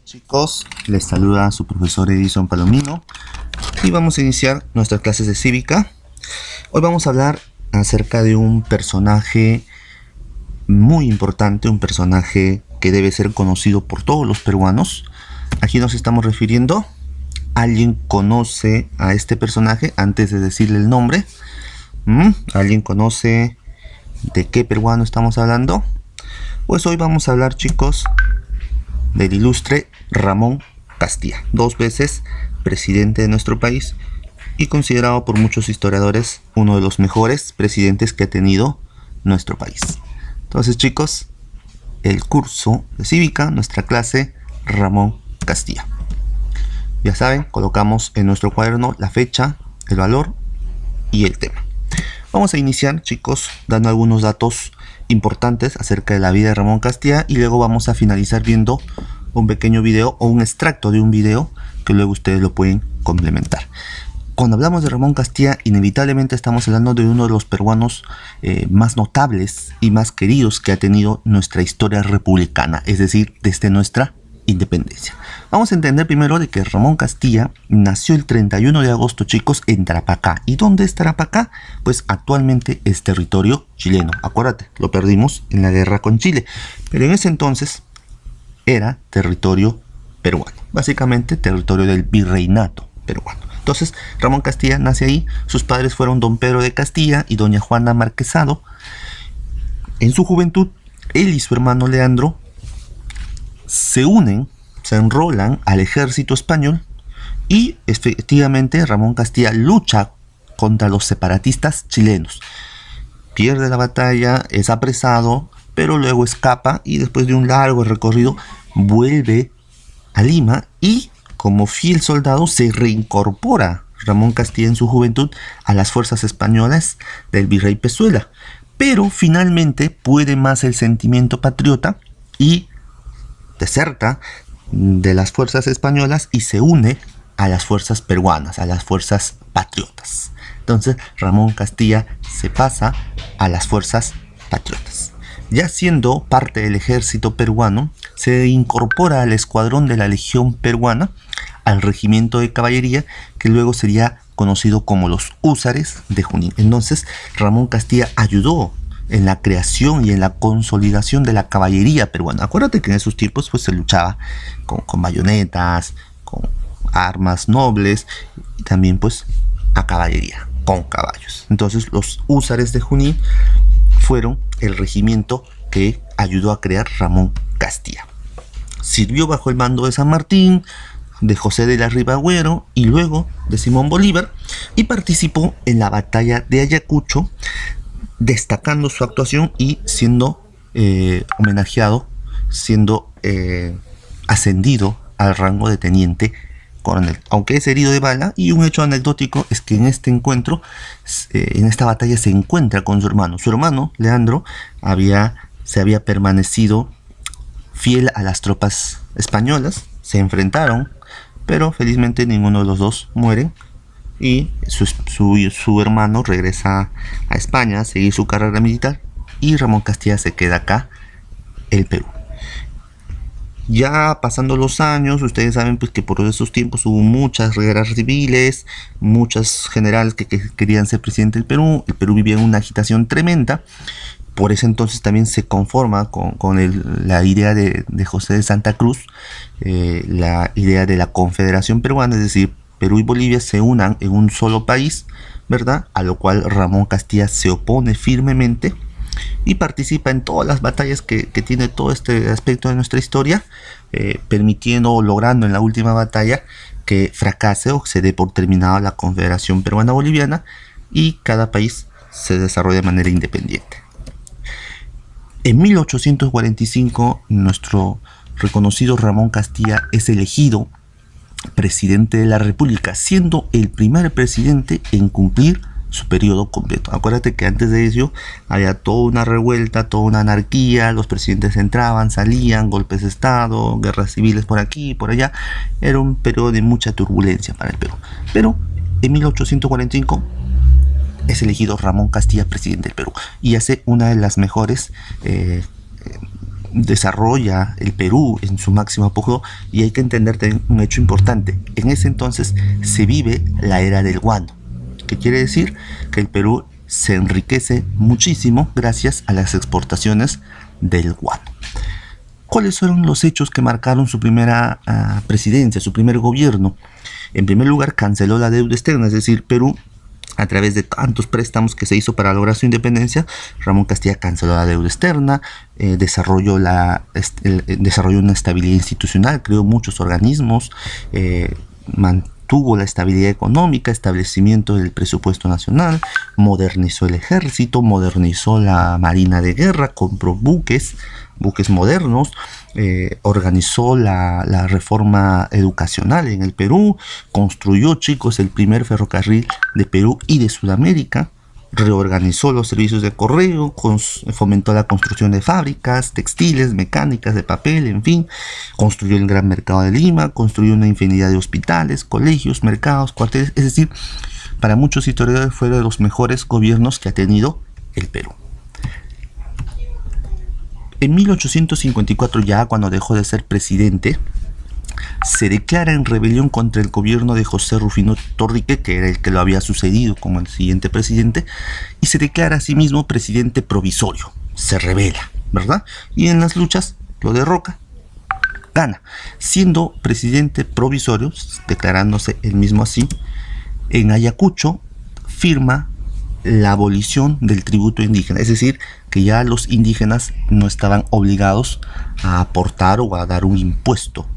Chicos, les saluda su profesor Edison Palomino y vamos a iniciar nuestras clases de cívica. Hoy vamos a hablar acerca de un personaje muy importante, un personaje que debe ser conocido por todos los peruanos. Aquí nos estamos refiriendo. ¿Alguien conoce a este personaje antes de decirle el nombre? ¿Alguien conoce de qué peruano estamos hablando? Pues hoy vamos a hablar, chicos, del ilustre Ramón Castilla, 2 veces presidente de nuestro país y considerado por muchos historiadores uno de los mejores presidentes que ha tenido nuestro país. Entonces, chicos, el curso de cívica, nuestra clase Ramón Castilla. Ya saben, colocamos en nuestro cuaderno la fecha, el valor y el tema. Vamos a iniciar, chicos, dando algunos datos importantes acerca de la vida de Ramón Castilla y luego vamos a finalizar viendo un pequeño video o un extracto de un video que luego ustedes lo pueden complementar. Cuando hablamos de Ramón Castilla, inevitablemente estamos hablando de uno de los peruanos más notables y más queridos que ha tenido nuestra historia republicana, es decir, desde nuestra independencia. Vamos a entender primero de que Ramón Castilla nació el 31 de agosto, chicos, en Tarapacá. ¿Y dónde es Tarapacá? Pues actualmente es territorio chileno. Acuérdate, lo perdimos en la guerra con Chile, pero en ese entonces era territorio peruano, básicamente territorio del virreinato peruano. Entonces, Ramón Castilla nace ahí. Sus padres fueron don Pedro de Castilla y doña Juana Marquesado. En su juventud, él y su hermano Leandro se enrolan al ejército español y efectivamente Ramón Castilla lucha contra los separatistas chilenos. Pierde la batalla, es apresado, pero luego escapa y después de un largo recorrido vuelve a Lima y como fiel soldado se reincorpora Ramón Castilla en su juventud a las fuerzas españolas del virrey Pezuela. Pero finalmente puede más el sentimiento patriota y deserta de las fuerzas españolas y se une a las fuerzas peruanas, a las fuerzas patriotas. Entonces Ramón Castilla se pasa a las fuerzas patriotas. Ya siendo parte del ejército peruano, se incorpora al escuadrón de la Legión Peruana, al regimiento de caballería, que luego sería conocido como los Húsares de Junín. Entonces Ramón Castilla ayudó en la creación y en la consolidación de la caballería peruana. Acuérdate que en esos tiempos pues se luchaba con bayonetas, con armas nobles y también pues a caballería, con caballos. Entonces los Húsares de Junín fueron el regimiento que ayudó a crear Ramón Castilla. Sirvió bajo el mando de San Martín, de José de la Ribagüero y luego de Simón Bolívar y participó en la batalla de Ayacucho, destacando su actuación y siendo homenajeado, siendo ascendido al rango de teniente coronel, aunque es herido de bala. Y un hecho anecdótico es que en este encuentro, en esta batalla, se encuentra con su hermano. Su hermano, Leandro, se había permanecido fiel a las tropas españolas, se enfrentaron, pero felizmente ninguno de los dos muere. Y su hermano regresa a España a seguir su carrera militar y Ramón Castilla se queda acá, el Perú. Ya pasando los años, ustedes saben pues que por esos tiempos hubo muchas guerras civiles, muchos generales que querían ser presidente del Perú. El Perú vivía en una agitación tremenda. Por ese entonces también se conforma con la idea de José de Santa Cruz, la idea de la Confederación Peruana, es decir, Perú y Bolivia se unan en un solo país, ¿verdad? A lo cual Ramón Castilla se opone firmemente y participa en todas las batallas que tiene todo este aspecto de nuestra historia, permitiendo o logrando en la última batalla que fracase o se dé por terminada la Confederación Peruana-Boliviana y cada país se desarrolla de manera independiente. En 1845, nuestro reconocido Ramón Castilla es elegido presidente de la República, siendo el primer presidente en cumplir su periodo completo. Acuérdate que antes de eso había toda una revuelta, toda una anarquía, los presidentes entraban, salían, golpes de estado, guerras civiles por aquí y por allá. Era un periodo de mucha turbulencia para el Perú. Pero en 1845 es elegido Ramón Castilla presidente del Perú y hace una de las mejores desarrolla el Perú en su máximo apogeo, y hay que entender también un hecho importante. En ese entonces se vive la era del guano, que quiere decir que el Perú se enriquece muchísimo gracias a las exportaciones del guano. ¿Cuáles fueron los hechos que marcaron su primera presidencia, su primer gobierno? En primer lugar, canceló la deuda externa, es decir, Perú, a través de tantos préstamos que se hizo para lograr su independencia, Ramón Castilla canceló la deuda externa, desarrolló una estabilidad institucional, creó muchos organismos, mantuvo la estabilidad económica, establecimiento del presupuesto nacional, modernizó el ejército, modernizó la marina de guerra, compró buques modernos, organizó la reforma educacional en el Perú, construyó, chicos, el primer ferrocarril de Perú y de Sudamérica, reorganizó los servicios de correo, fomentó la construcción de fábricas, textiles, mecánicas, de papel, en fin, construyó el Gran Mercado de Lima, construyó una infinidad de hospitales, colegios, mercados, cuarteles, es decir, para muchos historiadores fue uno de los mejores gobiernos que ha tenido el Perú. En 1854, ya cuando dejó de ser presidente, se declara en rebelión contra el gobierno de José Rufino Torrique, que era el que lo había sucedido como el siguiente presidente, y se declara a sí mismo presidente provisorio. Se rebela, ¿verdad? Y en las luchas lo derroca, gana. Siendo presidente provisorio, declarándose él mismo así, en Ayacucho firma la abolición del tributo indígena, es decir, que ya los indígenas no estaban obligados a aportar o a dar un impuesto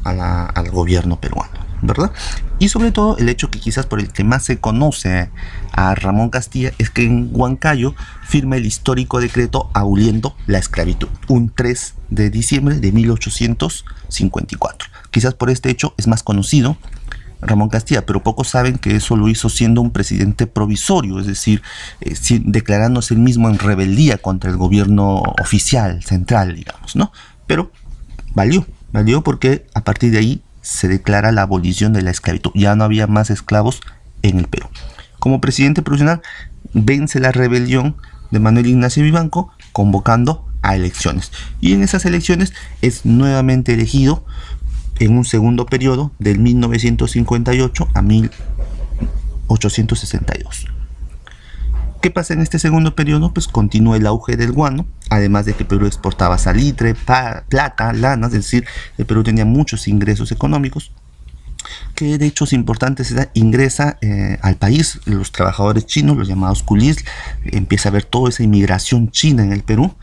al gobierno peruano, ¿verdad? Y sobre todo el hecho que quizás por el que más se conoce a Ramón Castilla es que en Huancayo firma el histórico decreto aboliendo la esclavitud, un 3 de diciembre de 1854. Quizás por este hecho es más conocido Ramón Castilla, pero pocos saben que eso lo hizo siendo un presidente provisorio, es decir, declarándose él mismo en rebeldía contra el gobierno oficial, central, digamos, ¿no? Pero valió porque a partir de ahí se declara la abolición de la esclavitud. Ya no había más esclavos en el Perú. Como presidente provisional, vence la rebelión de Manuel Ignacio Vivanco, convocando a elecciones. Y en esas elecciones es nuevamente elegido en un segundo periodo del 1958 a 1862. ¿Qué pasa en este segundo periodo? Pues continúa el auge del guano, además de que Perú exportaba salitre, plata, lana, es decir, el Perú tenía muchos ingresos económicos. Que de hechos importantes ingresa al país los trabajadores chinos, los llamados coolies, empieza a haber toda esa inmigración china en el Perú,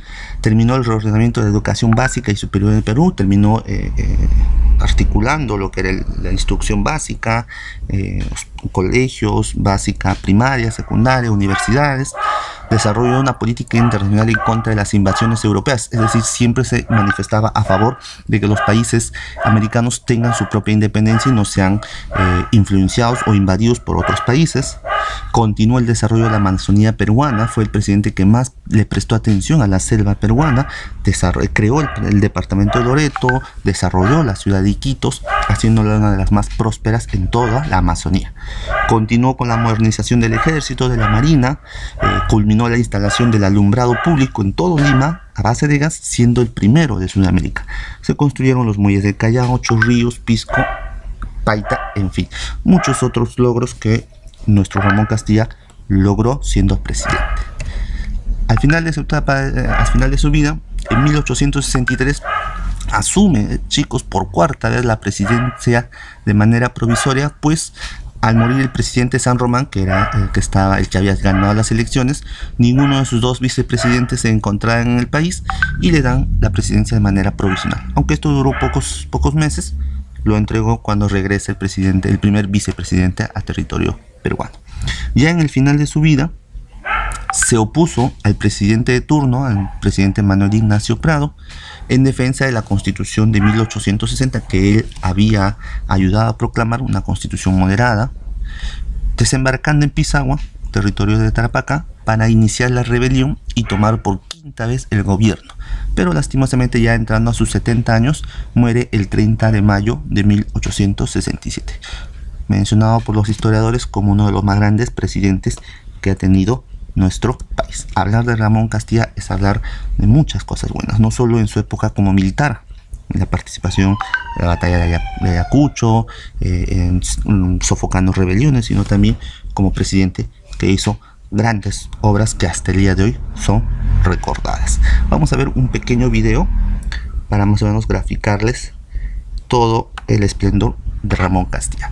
terminó el reordenamiento de la educación básica y superior en el Perú, terminó articulando lo que era la instrucción básica, colegios, básica, primaria, secundaria, universidades, desarrolló una política internacional en contra de las invasiones europeas, es decir, siempre se manifestaba a favor de que los países americanos tengan su propia independencia y no sean influenciados o invadidos por otros países. Continuó el desarrollo de la Amazonía peruana, fue el presidente que más le prestó atención a la selva peruana, creó el departamento de Loreto, desarrolló la ciudad de Iquitos, haciéndola una de las más prósperas en toda la Amazonía. Continuó con la modernización del ejército, de la marina, culminó la instalación del alumbrado público en todo Lima a base de gas, siendo el primero de Sudamérica. Se construyeron los muelles del Callao, Chorrillos, Pisco, Paita, en fin, muchos otros logros que nuestro Ramón Castilla logró siendo presidente. Al final de su etapa, al final de su vida, en 1863, asume, chicos, por cuarta vez la presidencia de manera provisoria, pues al morir el presidente San Román, que era el que había ganado las elecciones, ninguno de sus dos vicepresidentes se encontraba en el país y le dan la presidencia de manera provisional. Aunque esto duró pocos meses, lo entregó cuando regresa el primer vicepresidente a territorio peruano. Ya en el final de su vida, se opuso al presidente de turno, al presidente Manuel Ignacio Prado, en defensa de la Constitución de 1860, que él había ayudado a proclamar, una constitución moderada, desembarcando en Pisagua, territorio de Tarapacá, para iniciar la rebelión y tomar por quinta vez el gobierno. Pero lastimosamente, ya entrando a sus 70 años, muere el 30 de mayo de 1867, mencionado por los historiadores como uno de los más grandes presidentes que ha tenido nuestro país. Hablar de Ramón Castilla es hablar de muchas cosas buenas, no solo en su época como militar, en la participación en la batalla de Ayacucho, sofocando rebeliones, sino también como presidente que hizo grandes obras que hasta el día de hoy son recordadas. Vamos a ver un pequeño video para más o menos graficarles todo el esplendor de Ramón Castilla.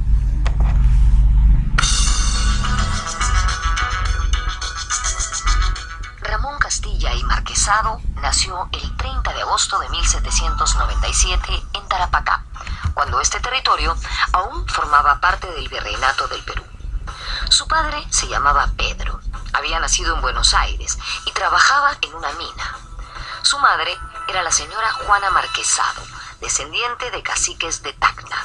Ramón Castilla y Marquesado nació el 30 de agosto de 1797 en Tarapacá, cuando este territorio aún formaba parte del Virreinato del Perú. Su padre se llamaba Pedro, había nacido en Buenos Aires y trabajaba en una mina. Su madre era la señora Juana Marquesado, descendiente de caciques de Tacna.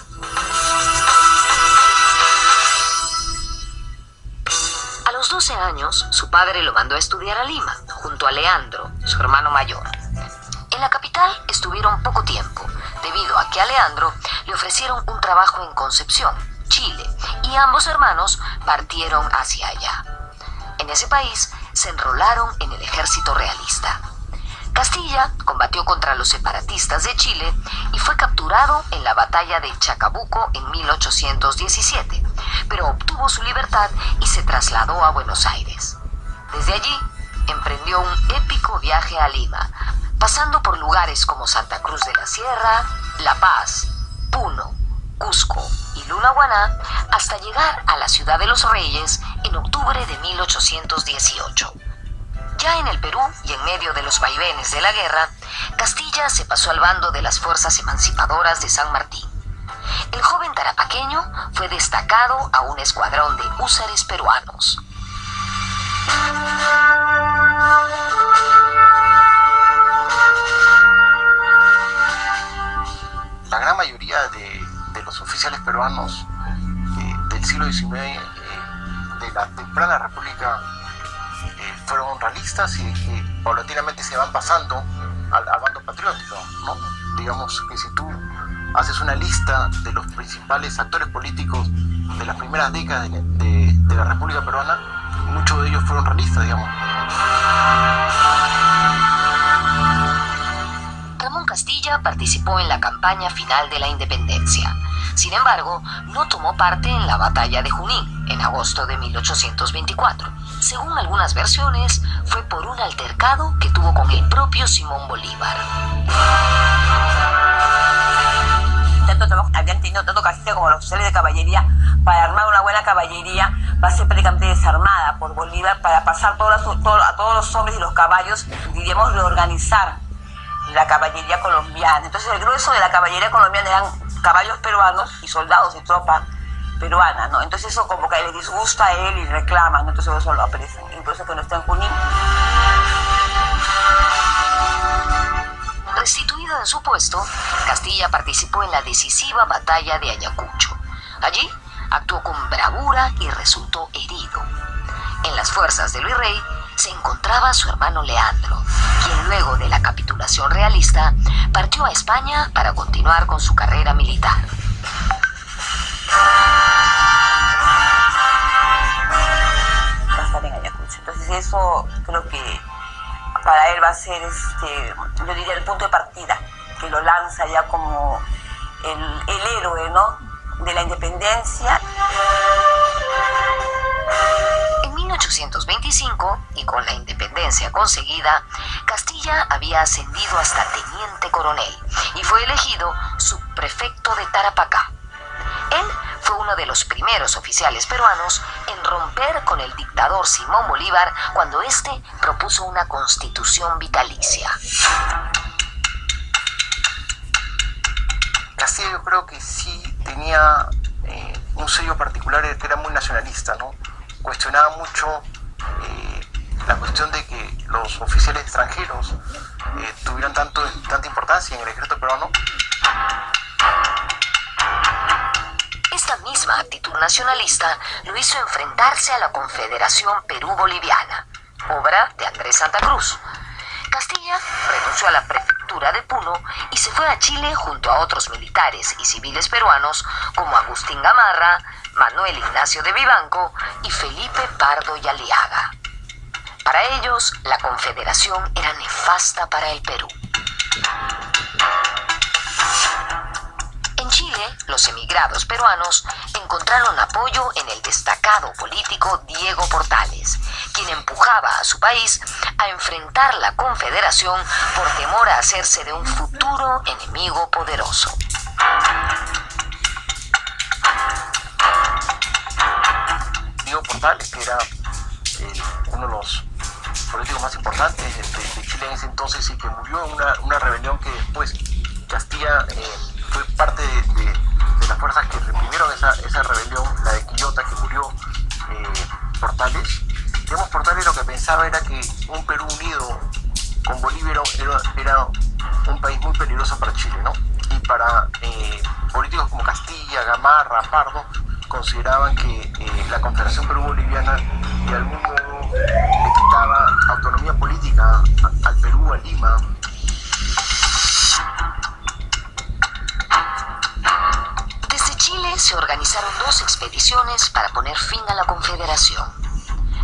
A los 12 años, su padre lo mandó a estudiar a Lima, junto a Leandro, su hermano mayor. En la capital estuvieron poco tiempo, debido a que a Leandro le ofrecieron un trabajo en Concepción, Chile, y ambos hermanos partieron hacia allá. En ese país se enrolaron en el ejército realista. Castilla combatió contra los separatistas de Chile y fue capturado en la batalla de Chacabuco en 1817, pero obtuvo su libertad y se trasladó a Buenos Aires. Desde allí emprendió un épico viaje a Lima, pasando por lugares como Santa Cruz de la Sierra, La Paz, Puno, Cusco y Lunahuaná, hasta llegar a la Ciudad de los Reyes en octubre de 1818. Ya en el Perú y en medio de los vaivenes de la guerra, Castilla se pasó al bando de las fuerzas emancipadoras de San Martín. El joven tarapaqueño fue destacado a un escuadrón de húsares peruanos. La gran mayoría de los oficiales peruanos del siglo XIX, de la temprana república, fueron realistas y paulatinamente se van pasando al bando patriótico, ¿no? Digamos que si tú haces una lista de los principales actores políticos de las primeras décadas de la República Peruana, muchos de ellos fueron realistas, digamos. Ramón Castilla participó en la campaña final de la independencia. Sin embargo, no tomó parte en la batalla de Junín, en agosto de 1824. Según algunas versiones, fue por un altercado que tuvo con el propio Simón Bolívar. Habían tenido tanto Castilla como los oficiales de caballería para armar una buena caballería, va a ser prácticamente desarmada por Bolívar para pasar a todos los hombres y los caballos, diríamos, reorganizar la caballería colombiana. Entonces el grueso de la caballería colombiana eran caballos peruanos y soldados y tropa peruana, ¿no? Entonces eso como que le disgusta a él y reclama, ¿no? Entonces eso lo apresan, y por eso que no está en Junín. Restituido en su puesto, Castilla participó en la decisiva batalla de Ayacucho. Allí actuó con bravura y resultó herido. En las fuerzas del virrey se encontraba su hermano Leandro, quien luego de la capitulación realista partió a España para continuar con su carrera militar. Va a estar en Ayacucho. Entonces eso creo que para él va a ser, yo diría, el punto de partida, que lo lanza ya como el héroe, ¿no?, de la independencia. En 1825, y con la independencia conseguida, Castilla había ascendido hasta teniente coronel y fue elegido subprefecto de Tarapacá. Él fue uno de los primeros oficiales peruanos en romper con el dictador Simón Bolívar cuando éste propuso una constitución vitalicia. Castilla yo creo que sí tenía un sello particular, que era muy nacionalista, ¿no? Cuestionaba mucho la cuestión de que los oficiales extranjeros tuvieran tanta importancia en el ejército peruano. Esta misma actitud nacionalista lo hizo enfrentarse a la Confederación Perú-Boliviana, obra de Andrés Santa Cruz. Castilla renunció a la prefectura de Puno y se fue a Chile junto a otros militares y civiles peruanos como Agustín Gamarra, Manuel Ignacio de Vivanco y Felipe Pardo y Aliaga. Para ellos, la Confederación era nefasta para el Perú. En Chile, los emigrados peruanos encontraron apoyo en el destacado político Diego Portales, quien empujaba a su país a enfrentar la Confederación por temor a hacerse de un futuro enemigo poderoso. Diego Portales, que era uno de los políticos más importantes de Chile en ese entonces y que murió en una rebelión que después Castilla fue parte de las fuerzas que reprimieron esa rebelión, la de Quillota, que murió Portales. Digamos, Portales lo que pensaba era que un Perú unido con Bolivia era un país muy peligroso para Chile, ¿no? Y para políticos como Castilla, Gamarra, Pardo, consideraban que la Confederación Perú-Boliviana de algún modo le quitaba autonomía política al Perú, a Lima. Desde Chile se organizaron 2 expediciones para poner fin a la Confederación.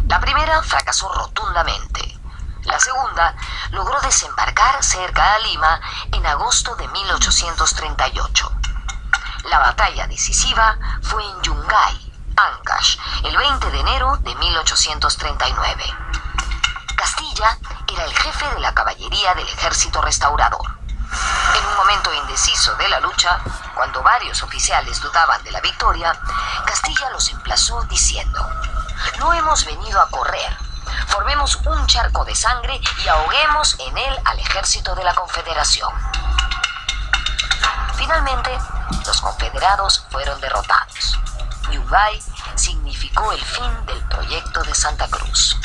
La primera fracasó rotundamente. La segunda logró desembarcar cerca de Lima en agosto de 1838. La batalla decisiva fue en Yungay, Ancash, el 20 de enero de 1839. Castilla era el jefe de la caballería del ejército restaurador. En un momento indeciso de la lucha, cuando varios oficiales dudaban de la victoria, Castilla los emplazó diciendo: "No hemos venido a correr. Formemos un charco de sangre y ahoguemos en él al ejército de la Confederación". Finalmente, los confederados fueron derrotados. Yungay significó el fin del proyecto de Santa Cruz.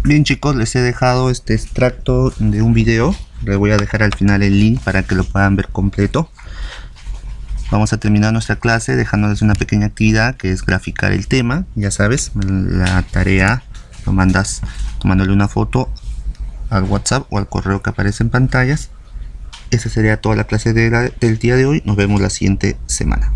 Bien, chicos, les he dejado este extracto de un video. Les voy a dejar al final el link para que lo puedan ver completo. Vamos a terminar nuestra clase dejándoles una pequeña actividad, que es graficar el tema. Ya sabes, la tarea lo mandas tomándole una foto al WhatsApp o al correo que aparece en pantallas. Esa sería toda la clase del día de hoy. Nos vemos la siguiente semana.